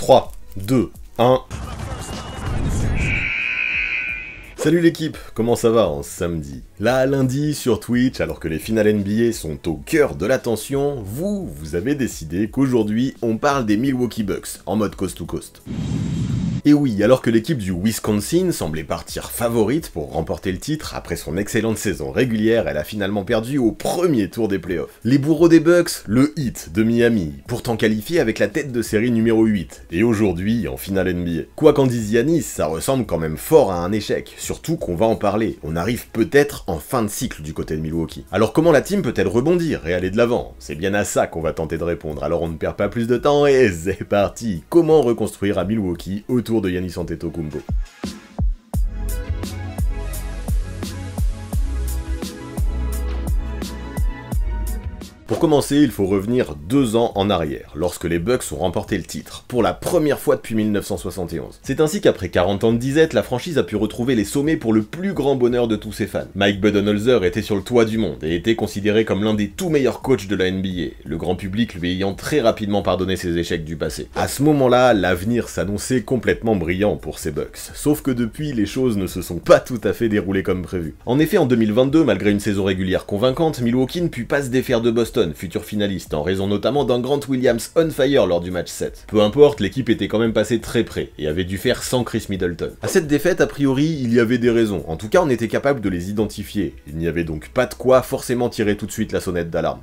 3, 2, 1... Salut l'équipe, comment ça va en samedi? Là, lundi, sur Twitch, alors que les finales NBA sont au cœur de l'attention, vous avez décidé qu'aujourd'hui, on parle des Milwaukee Bucks, en mode coast to coast. Et oui, alors que l'équipe du Wisconsin semblait partir favorite pour remporter le titre, après son excellente saison régulière, elle a finalement perdu au premier tour des playoffs. Les bourreaux des Bucks, le Heat de Miami, pourtant qualifié avec la tête de série numéro 8, et aujourd'hui en finale NBA. Quoi qu'en dise Giannis, ça ressemble quand même fort à un échec, surtout qu'on va en parler, on arrive peut-être en fin de cycle du côté de Milwaukee. Alors comment la team peut-elle rebondir et aller de l'avant? C'est bien à ça qu'on va tenter de répondre, alors on ne perd pas plus de temps et c'est parti! Comment reconstruire à Milwaukee autour de Giannis Antetokounmpo. Pour commencer, il faut revenir 2 ans en arrière, lorsque les Bucks ont remporté le titre, pour la première fois depuis 1971. C'est ainsi qu'après 40 ans de disette, la franchise a pu retrouver les sommets pour le plus grand bonheur de tous ses fans. Mike Budenholzer était sur le toit du monde et était considéré comme l'un des tout meilleurs coachs de la NBA, le grand public lui ayant très rapidement pardonné ses échecs du passé. À ce moment-là, l'avenir s'annonçait complètement brillant pour ces Bucks, sauf que depuis, les choses ne se sont pas tout à fait déroulées comme prévu. En effet, en 2022, malgré une saison régulière convaincante, Milwaukee ne put pas se défaire de Boston, futur finaliste, en raison notamment d'un Grant Williams on fire lors du match 7. Peu importe, l'équipe était quand même passée très près, et avait dû faire sans Chris Middleton. À cette défaite, a priori, il y avait des raisons, en tout cas on était capable de les identifier. Il n'y avait donc pas de quoi forcément tirer tout de suite la sonnette d'alarme.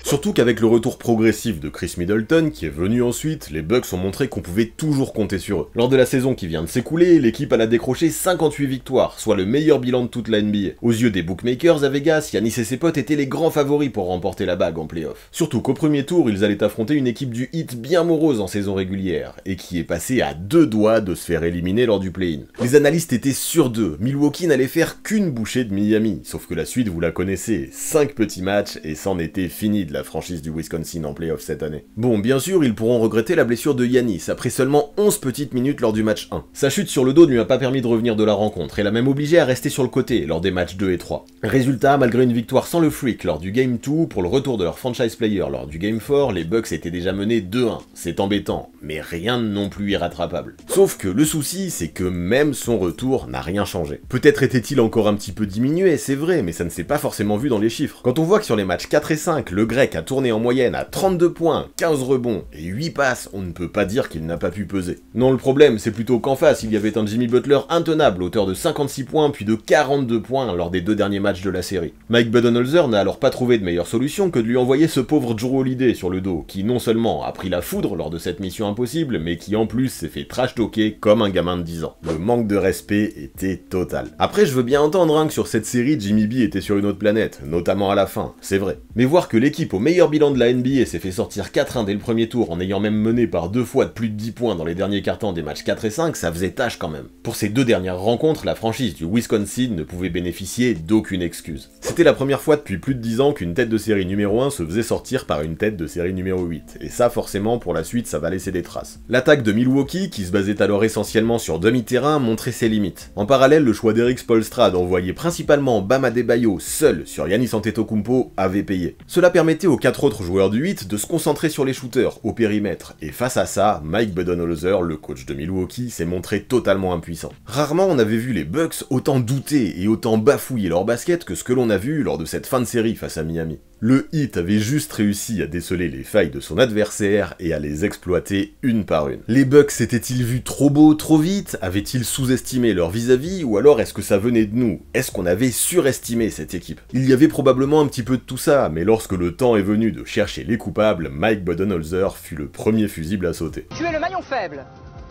Surtout qu'avec le retour progressif de Chris Middleton, qui est venu ensuite, les Bucks ont montré qu'on pouvait toujours compter sur eux. Lors de la saison qui vient de s'écouler, l'équipe a décroché 58 victoires, soit le meilleur bilan de toute la NBA. Aux yeux des bookmakers à Vegas, Giannis et ses potes étaient les grands favoris pour remporter la bague en playoff. Surtout qu'au premier tour, ils allaient affronter une équipe du Heat bien morose en saison régulière, et qui est passée à 2 doigts de se faire éliminer lors du play-in. Les analystes étaient sûrs d'eux, Milwaukee n'allait faire qu'une bouchée de Miami, sauf que la suite vous la connaissez, 5 petits matchs et c'en était fini de la franchise du Wisconsin en playoff cette année. Bon, bien sûr, ils pourront regretter la blessure de Giannis après seulement 11 petites minutes lors du match 1. Sa chute sur le dos ne lui a pas permis de revenir de la rencontre et l'a même obligé à rester sur le côté lors des matchs 2 et 3. Résultat, malgré une victoire sans le Freak lors du Game 2, pour le retour de leur franchise player lors du Game 4, les Bucks étaient déjà menés 2-1. C'est embêtant, mais rien de non plus irrattrapable. Sauf que le souci, c'est que même son retour n'a rien changé. Peut-être était-il encore un petit peu diminué, c'est vrai, mais ça ne s'est pas forcément vu dans les chiffres. Quand on voit que sur les matchs 4 et 5, le grec a tourné en moyenne à 32 points, 15 rebonds et 8 passes, on ne peut pas dire qu'il n'a pas pu peser. Non, le problème, c'est plutôt qu'en face, il y avait un Jimmy Butler intenable, auteur de 56 points puis de 42 points lors des 2 derniers matchs de la série. Mike Budenholzer n'a alors pas trouvé de meilleure solution que de lui envoyer ce pauvre Jrue Holiday sur le dos, qui non seulement a pris la foudre lors de cette mission impossible, mais qui en plus s'est fait trash-talker comme un gamin de 10 ans. Le manque de respect était total. Après, je veux bien entendre que sur cette série, Jimmy B était sur une autre planète, notamment à la fin, c'est vrai. Mais voir que l'équipe au meilleur bilan de la NBA s'est fait sortir 4-1 dès le premier tour en ayant même mené par 2 fois de plus de 10 points dans les derniers cartons des matchs 4 et 5, ça faisait tâche quand même. Pour ces 2 dernières rencontres, la franchise du Wisconsin ne pouvait bénéficier d'aucune excuse. C'était la première fois depuis plus de 10 ans qu'une tête de série numéro 1 se faisait sortir par une tête de série numéro 8, et ça forcément pour la suite ça va laisser des traces. L'attaque de Milwaukee, qui se basait alors essentiellement sur demi-terrain, montrait ses limites. En parallèle, le choix d'Eric Spoelstra d'envoyer principalement Bam Adebayo seul sur Giannis Antetokounmpo avait payé. Cela permettait aux 4 autres joueurs du Heat de se concentrer sur les shooters, au périmètre, et face à ça, Mike Budenholzer, le coach de Milwaukee, s'est montré totalement impuissant. Rarement on avait vu les Bucks autant douter et autant bafouiller leur basket que ce que l'on a vu lors de cette fin de série face à Miami. Le Heat avait juste réussi à déceler les failles de son adversaire et à les exploiter une par une. Les Bucks s'étaient-ils vus trop beaux trop vite? Avaient-ils sous-estimé leur vis-à-vis? Ou alors est-ce que ça venait de nous? Est-ce qu'on avait surestimé cette équipe? Il y avait probablement un petit peu de tout ça, mais lorsque le temps est venu de chercher les coupables, Mike Budenholzer fut le premier fusible à sauter. Tu es le maillon faible.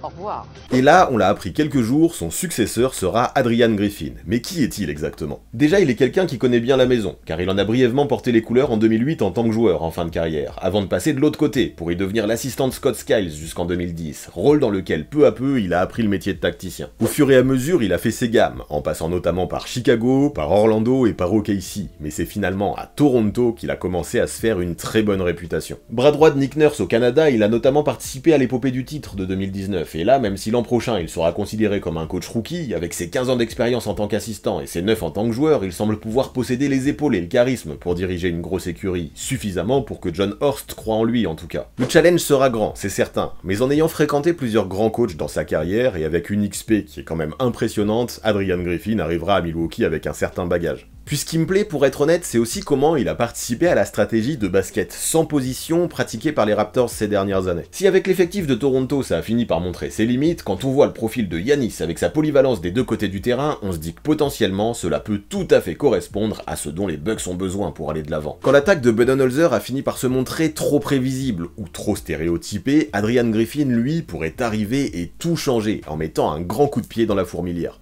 Au revoir. Et là, on l'a appris quelques jours, son successeur sera Adrian Griffin. Mais qui est-il exactement? Déjà, il est quelqu'un qui connaît bien la maison, car il en a brièvement porté les couleurs en 2008 en tant que joueur en fin de carrière, avant de passer de l'autre côté, pour y devenir l'assistant de Scott Skiles jusqu'en 2010, rôle dans lequel peu à peu il a appris le métier de tacticien. Au fur et à mesure, il a fait ses gammes, en passant notamment par Chicago, par Orlando et par OKC, mais c'est finalement à Toronto qu'il a commencé à se faire une très bonne réputation. Bras droit de Nick Nurse au Canada, il a notamment participé à l'épopée du titre de 2019, Et là, même si l'an prochain il sera considéré comme un coach rookie, avec ses 15 ans d'expérience en tant qu'assistant et ses 9 en tant que joueur, il semble pouvoir posséder les épaules et le charisme pour diriger une grosse écurie, suffisamment pour que John Horst croie en lui en tout cas. Le challenge sera grand, c'est certain, mais en ayant fréquenté plusieurs grands coachs dans sa carrière et avec une XP qui est quand même impressionnante, Adrian Griffin arrivera à Milwaukee avec un certain bagage. Puis ce qui me plaît, pour être honnête, c'est aussi comment il a participé à la stratégie de basket sans position pratiquée par les Raptors ces dernières années. Si avec l'effectif de Toronto ça a fini par montrer ses limites, quand on voit le profil de Giannis avec sa polyvalence des deux côtés du terrain, on se dit que potentiellement cela peut tout à fait correspondre à ce dont les Bucks ont besoin pour aller de l'avant. Quand l'attaque de Budenholzer a fini par se montrer trop prévisible ou trop stéréotypée, Adrian Griffin, lui, pourrait arriver et tout changer en mettant un grand coup de pied dans la fourmilière.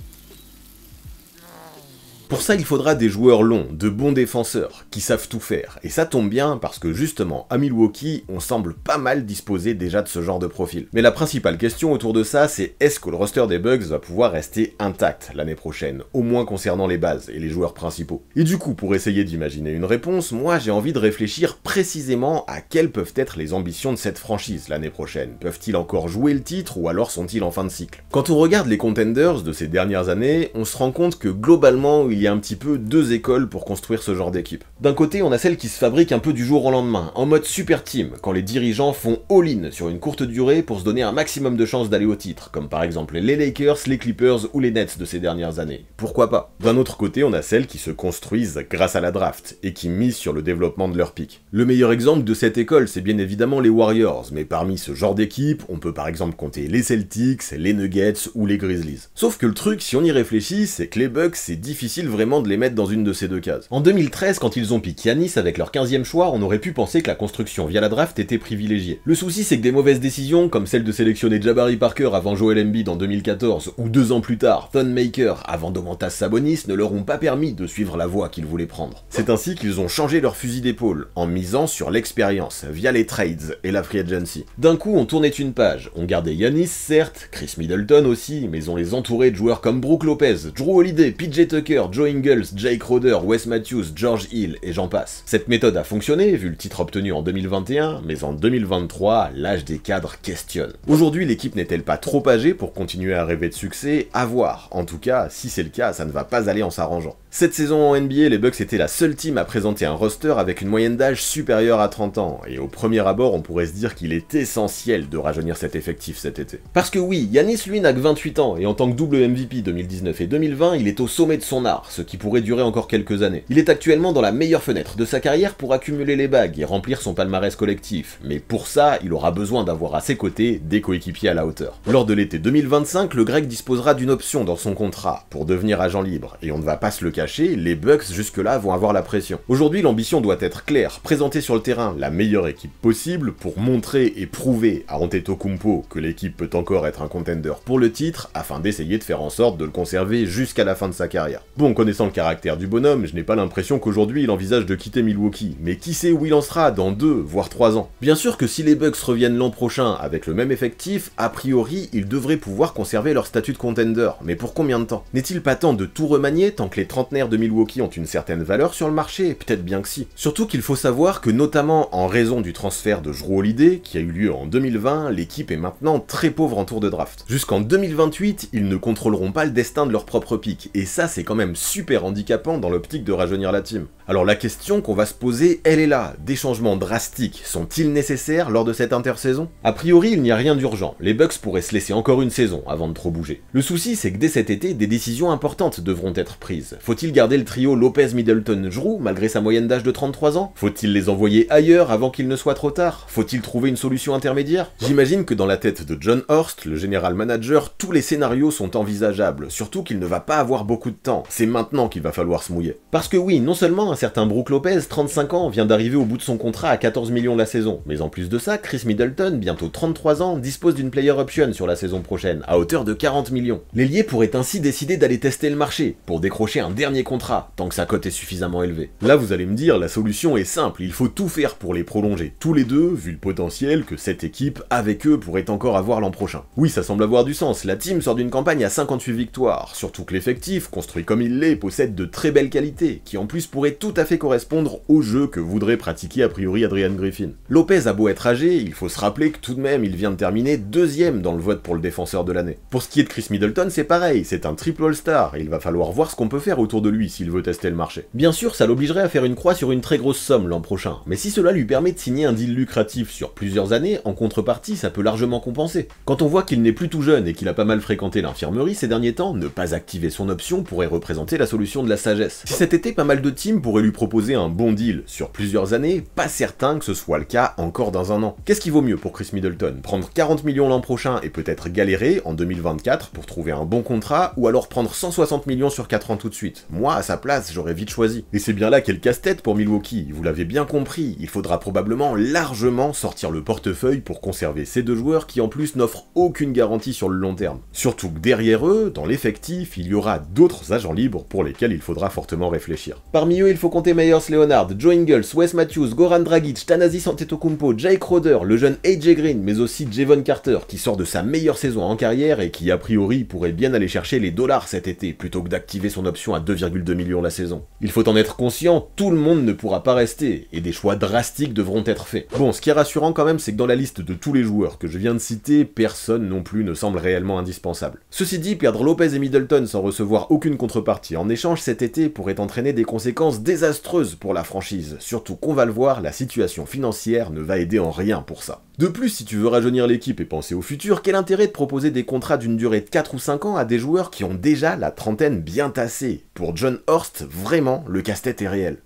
Pour ça, il faudra des joueurs longs, de bons défenseurs, qui savent tout faire. Et ça tombe bien parce que justement, à Milwaukee, on semble pas mal disposer déjà de ce genre de profil. Mais la principale question autour de ça, c'est est-ce que le roster des Bucks va pouvoir rester intact l'année prochaine, au moins concernant les bases et les joueurs principaux. Et du coup, pour essayer d'imaginer une réponse, moi j'ai envie de réfléchir précisément à quelles peuvent être les ambitions de cette franchise l'année prochaine. Peuvent-ils encore jouer le titre ou alors sont-ils en fin de cycle? Quand on regarde les contenders de ces dernières années, on se rend compte que globalement, il y a un petit peu deux écoles pour construire ce genre d'équipe. D'un côté, on a celle qui se fabrique un peu du jour au lendemain, en mode super team, quand les dirigeants font all-in sur une courte durée pour se donner un maximum de chances d'aller au titre, comme par exemple les Lakers, les Clippers ou les Nets de ces dernières années. Pourquoi pas? D'un autre côté, on a celles qui se construisent grâce à la draft, et qui misent sur le développement de leur pick. Le meilleur exemple de cette école, c'est bien évidemment les Warriors, mais parmi ce genre d'équipe, on peut par exemple compter les Celtics, les Nuggets ou les Grizzlies. Sauf que le truc, si on y réfléchit, c'est que les Bucks, c'est difficile vraiment de les mettre dans une de ces deux cases. En 2013, quand ils ont piqué Giannis avec leur 15e choix, on aurait pu penser que la construction via la draft était privilégiée. Le souci, c'est que des mauvaises décisions, comme celle de sélectionner Jabari Parker avant Joel Embiid en 2014, ou 2 ans plus tard, Thon Maker avant Domantas Sabonis, ne leur ont pas permis de suivre la voie qu'ils voulaient prendre. C'est ainsi qu'ils ont changé leur fusil d'épaule, en misant sur l'expérience, via les trades et la free agency. D'un coup, on tournait une page, on gardait Giannis, certes, Chris Middleton aussi, mais on les entourait de joueurs comme Brook Lopez, Drew Holiday, PJ Tucker, Joe Ingles, Jake Roder, Wes Matthews, George Hill et j'en passe. Cette méthode a fonctionné, vu le titre obtenu en 2021, mais en 2023, l'âge des cadres questionne. Aujourd'hui, l'équipe n'est-elle pas trop âgée pour continuer à rêver de succès? À voir. En tout cas, si c'est le cas, ça ne va pas aller en s'arrangeant. Cette saison en NBA, les Bucks étaient la seule team à présenter un roster avec une moyenne d'âge supérieure à 30 ans, et au premier abord, on pourrait se dire qu'il est essentiel de rajeunir cet effectif cet été. Parce que oui, Giannis lui n'a que 28 ans, et en tant que double MVP 2019 et 2020, il est au sommet de son art, ce qui pourrait durer encore quelques années. Il est actuellement dans la meilleure fenêtre de sa carrière pour accumuler les bagues et remplir son palmarès collectif, mais pour ça, il aura besoin d'avoir à ses côtés des coéquipiers à la hauteur. Lors de l'été 2025, le Grec disposera d'une option dans son contrat pour devenir agent libre, et on ne va pas se le cacher, les Bucks jusque-là vont avoir la pression. Aujourd'hui, l'ambition doit être claire, présenter sur le terrain la meilleure équipe possible pour montrer et prouver à Antetokounmpo que l'équipe peut encore être un contender pour le titre, afin d'essayer de faire en sorte de le conserver jusqu'à la fin de sa carrière. Bon, connaissant le caractère du bonhomme, je n'ai pas l'impression qu'aujourd'hui il envisage de quitter Milwaukee, mais qui sait où il en sera dans 2, voire 3 ans. Bien sûr que si les Bucks reviennent l'an prochain avec le même effectif, a priori, ils devraient pouvoir conserver leur statut de contender, mais pour combien de temps? N'est-il pas temps de tout remanier tant que les trentenaires de Milwaukee ont une certaine valeur sur le marché? Peut-être bien que si. Surtout qu'il faut savoir que notamment en raison du transfert de Drew Holiday, qui a eu lieu en 2020, l'équipe est maintenant très pauvre en tour de draft. Jusqu'en 2028, ils ne contrôleront pas le destin de leur propre pick, et ça c'est quand même super handicapant dans l'optique de rajeunir la team. Alors la question qu'on va se poser, elle est là. Des changements drastiques sont-ils nécessaires lors de cette intersaison? A priori, il n'y a rien d'urgent. Les Bucks pourraient se laisser encore une saison avant de trop bouger. Le souci, c'est que dès cet été, des décisions importantes devront être prises. Faut-il garder le trio Lopez-Middleton-Drew malgré sa moyenne d'âge de 33 ans? Faut-il les envoyer ailleurs avant qu'il ne soit trop tard? Faut-il trouver une solution intermédiaire? J'imagine que dans la tête de John Horst, le général manager, tous les scénarios sont envisageables, surtout qu'il ne va pas avoir beaucoup de temps. C'est maintenant qu'il va falloir se mouiller. Parce que oui, non seulement un certain Brook Lopez, 35 ans, vient d'arriver au bout de son contrat à 14 millions la saison, mais en plus de ça, Chris Middleton, bientôt 33 ans, dispose d'une player option sur la saison prochaine, à hauteur de 40 millions. L'ailier pourrait ainsi décider d'aller tester le marché, pour décrocher un dernier dernier contrat, tant que sa cote est suffisamment élevée. Là vous allez me dire, la solution est simple, il faut tout faire pour les prolonger tous les deux, vu le potentiel que cette équipe, avec eux, pourrait encore avoir l'an prochain. Oui, ça semble avoir du sens, la team sort d'une campagne à 58 victoires, surtout que l'effectif, construit comme il l'est, possède de très belles qualités, qui en plus pourraient tout à fait correspondre au jeu que voudrait pratiquer a priori Adrian Griffin. Lopez a beau être âgé, il faut se rappeler que tout de même il vient de terminer 2ème dans le vote pour le défenseur de l'année. Pour ce qui est de Chris Middleton, c'est pareil, c'est un triple All-Star, et il va falloir voir ce qu'on peut faire autour de lui s'il veut tester le marché. Bien sûr, ça l'obligerait à faire une croix sur une très grosse somme l'an prochain, mais si cela lui permet de signer un deal lucratif sur plusieurs années, en contrepartie, ça peut largement compenser. Quand on voit qu'il n'est plus tout jeune et qu'il a pas mal fréquenté l'infirmerie ces derniers temps, ne pas activer son option pourrait représenter la solution de la sagesse. Si cet été, pas mal de teams pourraient lui proposer un bon deal sur plusieurs années, pas certain que ce soit le cas encore dans un an. Qu'est-ce qui vaut mieux pour Chris Middleton? Prendre 40 millions l'an prochain et peut-être galérer en 2024 pour trouver un bon contrat, ou alors prendre 160 millions sur 4 ans tout de suite? Moi, à sa place, j'aurais vite choisi. Et c'est bien là qu'est le casse-tête pour Milwaukee, vous l'avez bien compris, il faudra probablement largement sortir le portefeuille pour conserver ces deux joueurs qui en plus n'offrent aucune garantie sur le long terme. Surtout que derrière eux, dans l'effectif, il y aura d'autres agents libres pour lesquels il faudra fortement réfléchir. Parmi eux, il faut compter Meyers Leonard, Joe Ingles, Wes Matthews, Goran Dragic, Thanasis Antetokounmpo, Jake Crowder, le jeune AJ Green, mais aussi Javon Carter, qui sort de sa meilleure saison en carrière et qui a priori pourrait bien aller chercher les dollars cet été, plutôt que d'activer son option à 2,2 millions la saison. Il faut en être conscient, tout le monde ne pourra pas rester, et des choix drastiques devront être faits. Bon, ce qui est rassurant quand même, c'est que dans la liste de tous les joueurs que je viens de citer, personne non plus ne semble réellement indispensable. Ceci dit, perdre Lopez et Middleton sans recevoir aucune contrepartie en échange cet été pourrait entraîner des conséquences désastreuses pour la franchise, surtout qu'on va le voir, la situation financière ne va aider en rien pour ça. De plus, si tu veux rajeunir l'équipe et penser au futur, quel intérêt de proposer des contrats d'une durée de 4 ou 5 ans à des joueurs qui ont déjà la trentaine bien tassée? Pour John Horst, vraiment, le casse-tête est réel.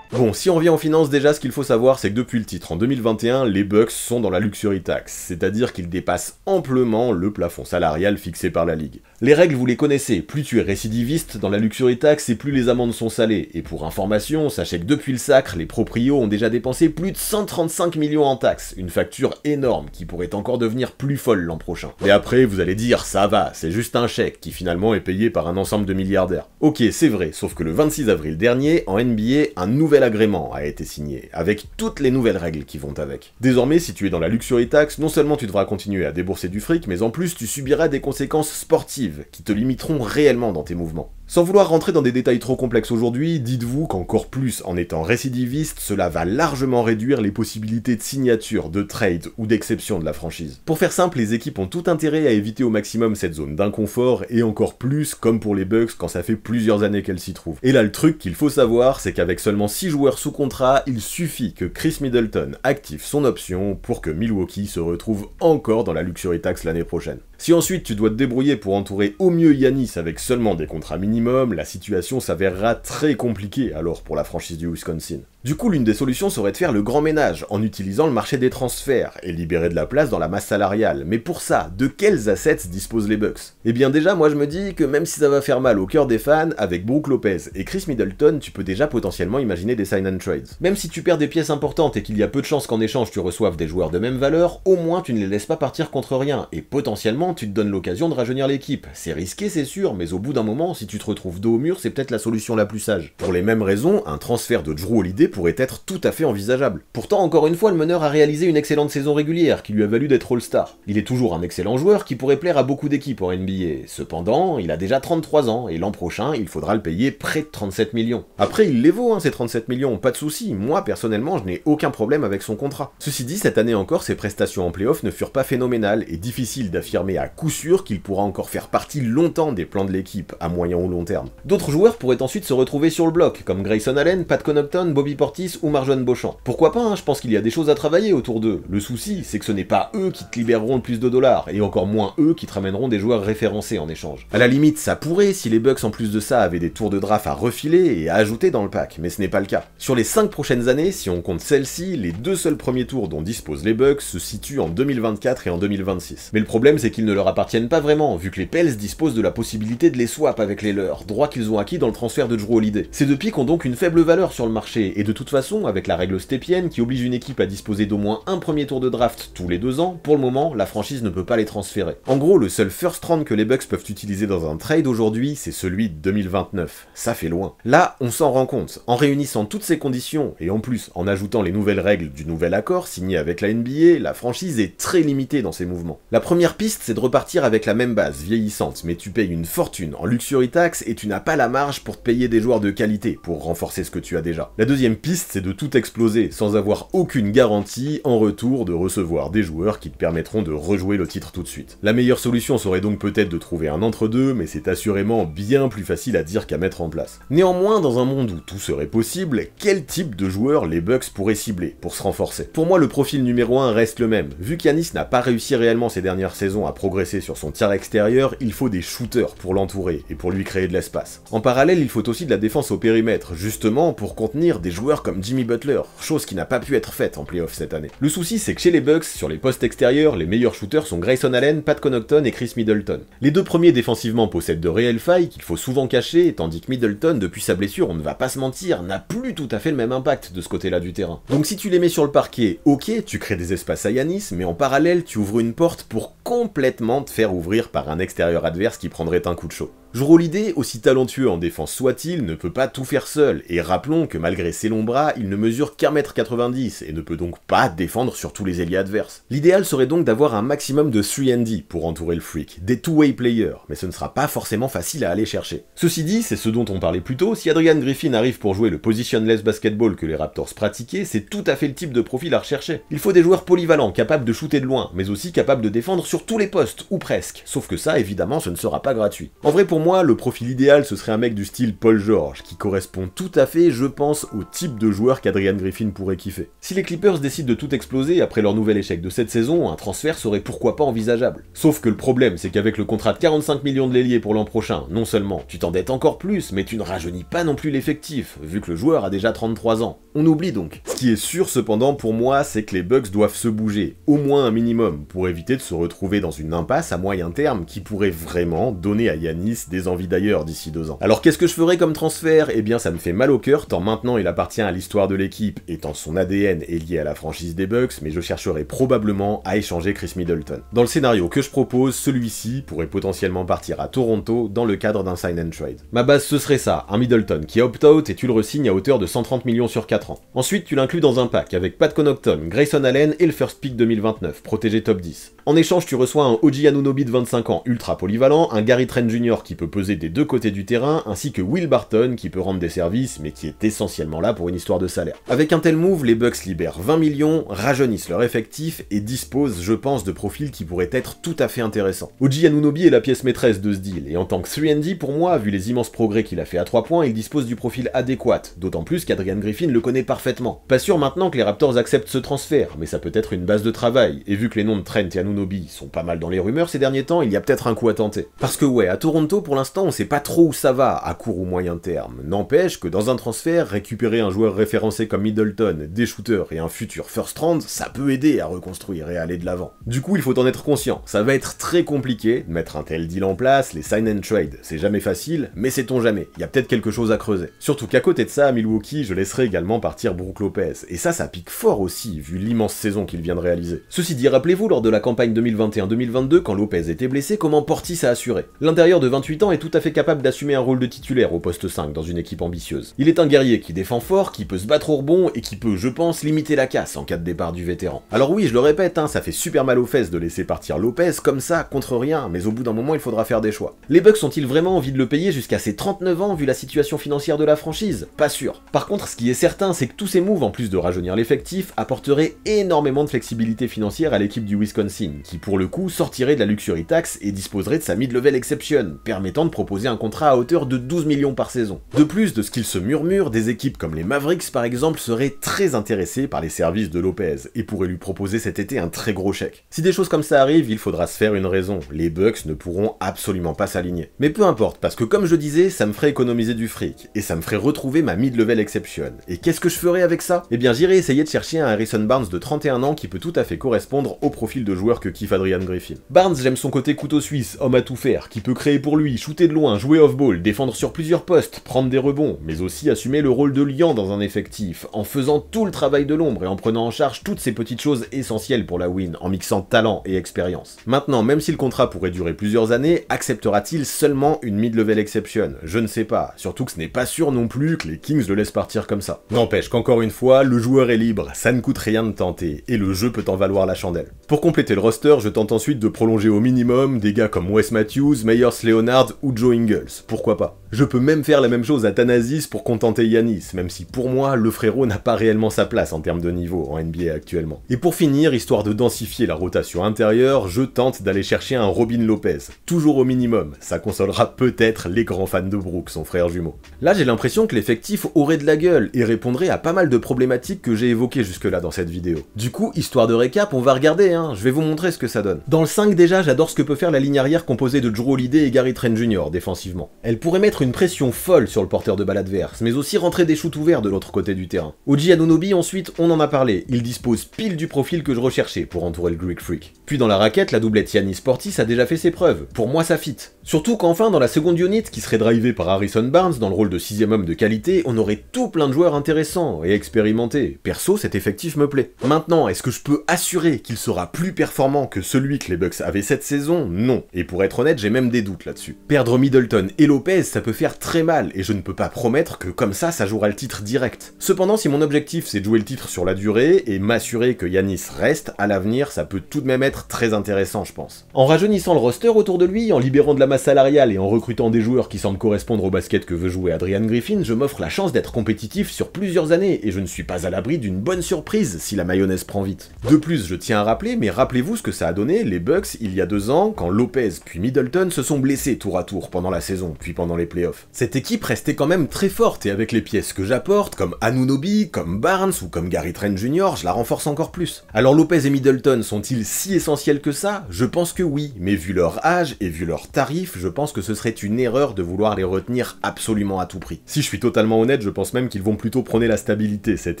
Bon, si on revient aux finances, déjà ce qu'il faut savoir, c'est que depuis le titre en 2021, les Bucks sont dans la luxury tax, c'est-à-dire qu'ils dépassent amplement le plafond salarial fixé par la ligue. Les règles, vous les connaissez, plus tu es récidiviste dans la luxury tax et plus les amendes sont salées, et pour information, sachez que depuis le sacre, les proprios ont déjà dépensé plus de 135 millions en taxes, une facture énorme qui pourrait encore devenir plus folle l'an prochain. Et après, vous allez dire, ça va, c'est juste un chèque qui finalement est payé par un ensemble de milliardaires. Ok, c'est vrai, sauf que le 26 avril dernier, en NBA, un nouvel agrément a été signé, avec toutes les nouvelles règles qui vont avec. Désormais, si tu es dans la luxury tax, non seulement tu devras continuer à débourser du fric, mais en plus tu subiras des conséquences sportives qui te limiteront réellement dans tes mouvements. Sans vouloir rentrer dans des détails trop complexes aujourd'hui, dites-vous qu'encore plus en étant récidiviste, cela va largement réduire les possibilités de signature, de trade ou d'exception de la franchise. Pour faire simple, les équipes ont tout intérêt à éviter au maximum cette zone d'inconfort, et encore plus comme pour les Bucks quand ça fait plusieurs années qu'elles s'y trouvent. Et là le truc qu'il faut savoir, c'est qu'avec seulement 6 joueurs sous contrat, il suffit que Chris Middleton active son option pour que Milwaukee se retrouve encore dans la luxury tax l'année prochaine. Si ensuite tu dois te débrouiller pour entourer au mieux Giannis avec seulement des contrats minimum, la situation s'avérera très compliquée alors pour la franchise du Wisconsin. Du coup, l'une des solutions serait de faire le grand ménage en utilisant le marché des transferts et libérer de la place dans la masse salariale. Mais pour ça, de quels assets disposent les Bucks? Eh bien déjà, moi je me dis que même si ça va faire mal au cœur des fans, avec Brook Lopez et Chris Middleton, tu peux déjà potentiellement imaginer des sign and trades. Même si tu perds des pièces importantes et qu'il y a peu de chances qu'en échange tu reçoives des joueurs de même valeur, au moins tu ne les laisses pas partir contre rien, et potentiellement tu te donnes l'occasion de rajeunir l'équipe. C'est risqué c'est sûr, mais au bout d'un moment, si tu te retrouves dos au mur, c'est peut-être la solution la plus sage. Pour les mêmes raisons, un transfert de Jrue Holiday pourrait être tout à fait envisageable. Pourtant, encore une fois, le meneur a réalisé une excellente saison régulière qui lui a valu d'être All-Star. Il est toujours un excellent joueur qui pourrait plaire à beaucoup d'équipes en NBA. Cependant, il a déjà 33 ans et l'an prochain, il faudra le payer près de 37 millions. Après, il les vaut, ces 37 millions, pas de soucis. Moi, personnellement, je n'ai aucun problème avec son contrat. Ceci dit, cette année encore, ses prestations en playoff ne furent pas phénoménales et difficile d'affirmer à coup sûr qu'il pourra encore faire partie longtemps des plans de l'équipe, à moyen ou long terme. D'autres joueurs pourraient ensuite se retrouver sur le bloc, comme Grayson Allen, Pat Connaughton, Bobby Portis ou Marjon Beauchamp. Pourquoi pas, je pense qu'il y a des choses à travailler autour d'eux. Le souci, c'est que ce n'est pas eux qui te libéreront le plus de dollars, et encore moins eux qui te ramèneront des joueurs référencés en échange. À la limite, ça pourrait si les Bucks en plus de ça avaient des tours de draft à refiler et à ajouter dans le pack, mais ce n'est pas le cas. Sur les 5 prochaines années, si on compte celles-ci, les 2 seuls premiers tours dont disposent les Bucks se situent en 2024 et en 2026. Mais le problème, c'est qu'ils ne leur appartiennent pas vraiment, vu que les Pels disposent de la possibilité de les swap avec les leurs, droits qu'ils ont acquis dans le transfert de Jrue Holiday. Ces deux pics ont donc une faible valeur sur le marché, et de de toute façon, avec la règle steppienne qui oblige une équipe à disposer d'au moins un premier tour de draft tous les 2 ans, pour le moment, la franchise ne peut pas les transférer. En gros, le seul first round que les Bucks peuvent utiliser dans un trade aujourd'hui, c'est celui de 2029. Ça fait loin. Là, on s'en rend compte. En réunissant toutes ces conditions, et en plus en ajoutant les nouvelles règles du nouvel accord signé avec la NBA, la franchise est très limitée dans ses mouvements. La première piste, c'est de repartir avec la même base, vieillissante, mais tu payes une fortune en luxury tax et tu n'as pas la marge pour te payer des joueurs de qualité, pour renforcer ce que tu as déjà. La deuxième piste, c'est de tout exploser, sans avoir aucune garantie en retour de recevoir des joueurs qui te permettront de rejouer le titre tout de suite. La meilleure solution serait donc peut-être de trouver un entre-deux, mais c'est assurément bien plus facile à dire qu'à mettre en place. Néanmoins, dans un monde où tout serait possible, quel type de joueurs les Bucks pourraient cibler pour se renforcer? Pour moi, le profil numéro 1 reste le même. Vu qu'Giannis n'a pas réussi réellement ces dernières saisons à progresser sur son tir extérieur, il faut des shooters pour l'entourer et pour lui créer de l'espace. En parallèle, il faut aussi de la défense au périmètre, justement pour contenir des joueurs comme Jimmy Butler, chose qui n'a pas pu être faite en playoff cette année. Le souci, c'est que chez les Bucks, sur les postes extérieurs, les meilleurs shooters sont Grayson Allen, Pat Connaughton et Chris Middleton. Les deux premiers défensivement possèdent de réelles failles qu'il faut souvent cacher, tandis que Middleton, depuis sa blessure, on ne va pas se mentir, n'a plus tout à fait le même impact de ce côté-là du terrain. Donc si tu les mets sur le parquet, ok, tu crées des espaces à Giannis, mais en parallèle, tu ouvres une porte pour complètement te faire ouvrir par un extérieur adverse qui prendrait un coup de chaud. Jrue Holiday, aussi talentueux en défense soit-il, ne peut pas tout faire seul, et rappelons que malgré ses longs bras, il ne mesure qu'1m90 et ne peut donc pas défendre sur tous les ailiers adverses. L'idéal serait donc d'avoir un maximum de 3&D pour entourer le freak, des two-way players, mais ce ne sera pas forcément facile à aller chercher. Ceci dit, c'est ce dont on parlait plus tôt, si Adrian Griffin arrive pour jouer le positionless basketball que les Raptors pratiquaient, c'est tout à fait le type de profil à rechercher. Il faut des joueurs polyvalents, capables de shooter de loin, mais aussi capables de défendre sur tous les postes, ou presque, sauf que ça, évidemment, ce ne sera pas gratuit. En vrai, pour moi, le profil idéal, ce serait un mec du style Paul George, qui correspond tout à fait, je pense, au type de joueur qu'Adrian Griffin pourrait kiffer. Si les Clippers décident de tout exploser après leur nouvel échec de cette saison, un transfert serait pourquoi pas envisageable. Sauf que le problème, c'est qu'avec le contrat de 45 millions de l'ailier pour l'an prochain, non seulement tu t'endettes encore plus, mais tu ne rajeunis pas non plus l'effectif, vu que le joueur a déjà 33 ans. On oublie donc. Ce qui est sûr cependant pour moi, c'est que les Bucks doivent se bouger, au moins un minimum, pour éviter de se retrouver dans une impasse à moyen terme qui pourrait vraiment donner à Giannis des envies d'ailleurs d'ici 2 ans. Alors qu'est-ce que je ferais comme transfert? Eh bien ça me fait mal au cœur, tant maintenant il appartient à l'histoire de l'équipe et tant son ADN est lié à la franchise des Bucks, mais je chercherai probablement à échanger Chris Middleton. Dans le scénario que je propose, celui-ci pourrait potentiellement partir à Toronto dans le cadre d'un sign and trade. Ma base ce serait ça, un Middleton qui opt-out et tu le re-signes à hauteur de 130 millions sur 4 ans. Ensuite tu l'inclus dans un pack avec Pat Connaughton, Grayson Allen et le first pick 2029, protégé top 10. En échange tu reçois un OG Anunoby de 25 ans ultra polyvalent, un Gary Trent Jr. qui peut peser des deux côtés du terrain, ainsi que Will Barton qui peut rendre des services mais qui est essentiellement là pour une histoire de salaire. Avec un tel move, les Bucks libèrent 20 millions, rajeunissent leur effectif et disposent, je pense, de profils qui pourraient être tout à fait intéressants. OG Anunoby est la pièce maîtresse de ce deal, et en tant que 3&D pour moi, vu les immenses progrès qu'il a fait à 3 points, il dispose du profil adéquat, d'autant plus qu'Adrian Griffin le connaît parfaitement. Pas sûr maintenant que les Raptors acceptent ce transfert, mais ça peut être une base de travail, et vu que les noms de Trent et Anunoby sont pas mal dans les rumeurs ces derniers temps, il y a peut-être un coup à tenter. Parce que ouais, à Toronto pour l'instant on sait pas trop où ça va, à court ou moyen terme. N'empêche que dans un transfert, récupérer un joueur référencé comme Middleton, des shooters et un futur first round, ça peut aider à reconstruire et à aller de l'avant. Du coup, il faut en être conscient. Ça va être très compliqué de mettre un tel deal en place, les sign and trade, c'est jamais facile, mais sait-on jamais, il y a peut-être quelque chose à creuser. Surtout qu'à côté de ça, à Milwaukee, je laisserai également partir Brook Lopez, et ça pique fort aussi, vu l'immense saison qu'il vient de réaliser. Ceci dit, rappelez-vous, lors de la campagne 2021-2022, quand Lopez était blessé, comment Portis a assuré. L'intérieur de 28 ans est tout à fait capable d'assumer un rôle de titulaire au poste 5 dans une équipe ambitieuse. Il est un guerrier qui défend fort, qui peut se battre au rebond et qui peut, je pense, limiter la casse en cas de départ du vétéran. Alors oui, je le répète, ça fait super mal aux fesses de laisser partir Lopez comme ça, contre rien, mais au bout d'un moment il faudra faire des choix. Les Bucks ont-ils vraiment envie de le payer jusqu'à ses 39 ans vu la situation financière de la franchise? Pas sûr. Par contre, ce qui est certain, c'est que tous ces moves, en plus de rajeunir l'effectif, apporteraient énormément de flexibilité financière à l'équipe du Wisconsin, qui pour le coup sortirait de la luxury tax et disposerait de sa mid-level exception, permettant de proposer un contrat à hauteur de 12 millions par saison. De plus, de ce qu'il se murmure, des équipes comme les Mavericks par exemple seraient très intéressées par les services de Lopez et pourraient lui proposer cet été un très gros chèque. Si des choses comme ça arrivent, il faudra se faire une raison, les Bucks ne pourront absolument pas s'aligner. Mais peu importe, parce que comme je disais, ça me ferait économiser du fric, et ça me ferait retrouver ma mid-level exception. Et qu'est-ce que je ferais avec ça? Eh bien j'irai essayer de chercher un Harrison Barnes de 31 ans qui peut tout à fait correspondre au profil de joueur que kiffe Adrian Griffin. Barnes, j'aime son côté couteau suisse, homme à tout faire, qui peut créer pour lui, shooter de loin, jouer off-ball, défendre sur plusieurs postes, prendre des rebonds, mais aussi assumer le rôle de liant dans un effectif, en faisant tout le travail de l'ombre et en prenant en charge toutes ces petites choses essentielles pour la win, en mixant talent et expérience. Maintenant, même si le contrat pourrait durer plusieurs années, acceptera-t-il seulement une mid-level exception? Je ne sais pas, surtout que ce n'est pas sûr non plus que les Kings le laissent partir comme ça. N'empêche qu'encore une fois, le joueur est libre, ça ne coûte rien de tenter, et le jeu peut en valoir la chandelle. Pour compléter le roster, je tente ensuite de prolonger au minimum des gars comme Wes Matthews, Meyers Leonard ou Joe Ingles, pourquoi pas. Je peux même faire la même chose à Thanasis pour contenter Giannis, même si pour moi, le frérot n'a pas réellement sa place en termes de niveau en NBA actuellement. Et pour finir, histoire de densifier la rotation intérieure, je tente d'aller chercher un Robin Lopez, toujours au minimum, ça consolera peut-être les grands fans de Brooks, son frère jumeau. Là j'ai l'impression que l'effectif aurait de la gueule et répondrait à pas mal de problématiques que j'ai évoquées jusque-là dans cette vidéo. Du coup, histoire de récap, on va regarder, je vais vous montrer ce que ça donne. Dans le 5 déjà, j'adore ce que peut faire la ligne arrière composée de Drew Holiday et Gary Trent Jr. défensivement. Elle pourrait mettre une pression folle sur le porteur de balle adverse, mais aussi rentrer des shoots ouverts de l'autre côté du terrain. OG Anunoby ensuite, on en a parlé, il dispose pile du profil que je recherchais pour entourer le Greek Freak. Puis dans la raquette, la doublette Giannis Portis a déjà fait ses preuves, pour moi ça fit. Surtout qu'enfin dans la seconde unit, qui serait drivée par Harrison Barnes dans le rôle de 6ème homme de qualité, on aurait tout plein de joueurs intéressants et expérimentés. Perso, cet effectif me plaît. Maintenant, est-ce que je peux assurer qu'il sera plus performant que celui que les Bucks avaient cette saison? Non. Et pour être honnête, j'ai même des doutes là-dessus. Perdre Middleton et Lopez, ça peut faire très mal, et je ne peux pas promettre que comme ça jouera le titre direct. Cependant, si mon objectif c'est de jouer le titre sur la durée, et m'assurer que Giannis reste, à l'avenir, ça peut tout de même être très intéressant, je pense. En rajeunissant le roster autour de lui, en libérant de la masse salariale et en recrutant des joueurs qui semblent correspondre au basket que veut jouer Adrian Griffin, je m'offre la chance d'être compétitif sur plusieurs années, et je ne suis pas à l'abri d'une bonne surprise si la mayonnaise prend vite. De plus, je tiens à rappeler, mais rappelez-vous ce que ça a donné, les Bucks, il y a 2 ans, quand Lopez puis Middleton se sont blessés tour à tour pendant la saison, puis pendant les playoffs. Cette équipe restait quand même très forte, et avec les pièces que j'apporte, comme Anunoby, comme Barnes ou comme Gary Trent Jr., je la renforce encore plus. Alors Lopez et Middleton sont-ils si essentiels que ça? Je pense que oui, mais vu leur âge et vu leur tarif, je pense que ce serait une erreur de vouloir les retenir absolument à tout prix. Si je suis totalement honnête, je pense même qu'ils vont plutôt prôner la stabilité cet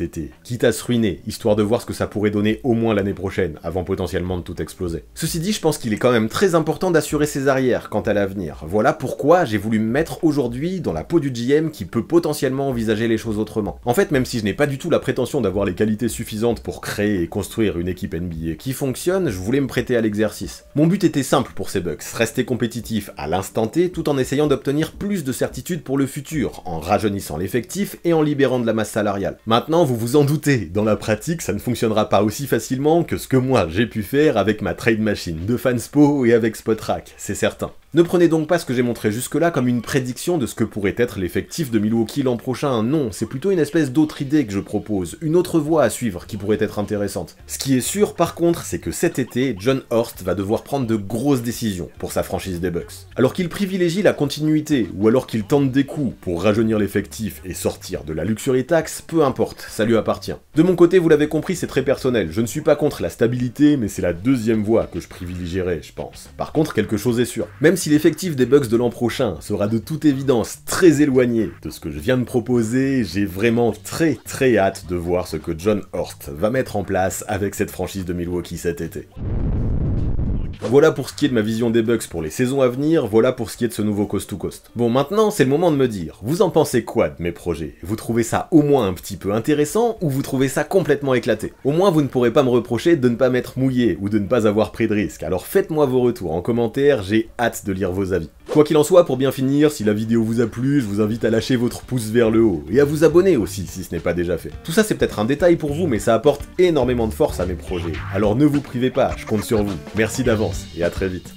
été, quitte à se ruiner, histoire de voir ce que ça pourrait donner au moins l'année prochaine, avant potentiellement de tout exploser. Ceci dit, je pense qu'il est quand même très important d'assurer ses arrières quant à l'avenir. Voilà pourquoi j'ai voulu me mettre aujourd'hui dans la peau du GM qui peut potentiellement envisager les choses autrement. En fait, même si je n'ai pas du tout la prétention d'avoir les qualités suffisantes pour créer et construire une équipe NBA qui fonctionne, je voulais me prêter à l'exercice. Mon but était simple pour ces Bucks, rester compétitif à l'instant T tout en essayant d'obtenir plus de certitude pour le futur, en rajeunissant l'effectif et en libérant de la masse salariale. Maintenant, vous vous en doutez, dans la pratique, ça ne fonctionnera pas aussi facilement que ce que moi j'ai pu faire avec ma trade machine de Fanspo et avec Spotrac, c'est certain. Ne prenez donc pas ce que j'ai montré jusque-là comme une prédiction de ce que pourrait être l'effectif de Milwaukee l'an prochain, non, c'est plutôt une espèce d'autre idée que je propose, une autre voie à suivre qui pourrait être intéressante. Ce qui est sûr par contre, c'est que cet été, Jon Horst va devoir prendre de grosses décisions pour sa franchise des Bucks. Alors qu'il privilégie la continuité, ou alors qu'il tente des coups pour rajeunir l'effectif et sortir de la luxury tax, peu importe, ça lui appartient. De mon côté, vous l'avez compris, c'est très personnel, je ne suis pas contre la stabilité, mais c'est la deuxième voie que je privilégierais, je pense. Par contre, quelque chose est sûr, même si l'effectif des Bucks de l'an prochain sera de toute évidence très éloigné de ce que je viens de proposer, j'ai vraiment très hâte de voir ce que Jon Horst va mettre en place avec cette franchise de Milwaukee cet été. Voilà pour ce qui est de ma vision des Bucks pour les saisons à venir, voilà pour ce qui est de ce nouveau Coast to Coast. Bon, maintenant, c'est le moment de me dire, vous en pensez quoi de mes projets? Vous trouvez ça au moins un petit peu intéressant, ou vous trouvez ça complètement éclaté? Au moins, vous ne pourrez pas me reprocher de ne pas m'être mouillé, ou de ne pas avoir pris de risque, alors faites-moi vos retours en commentaire, j'ai hâte de lire vos avis. Quoi qu'il en soit, pour bien finir, si la vidéo vous a plu, je vous invite à lâcher votre pouce vers le haut, et à vous abonner aussi, si ce n'est pas déjà fait. Tout ça c'est peut-être un détail pour vous, mais ça apporte énormément de force à mes projets, alors ne vous privez pas, je compte sur vous. Merci d'avance, et à très vite.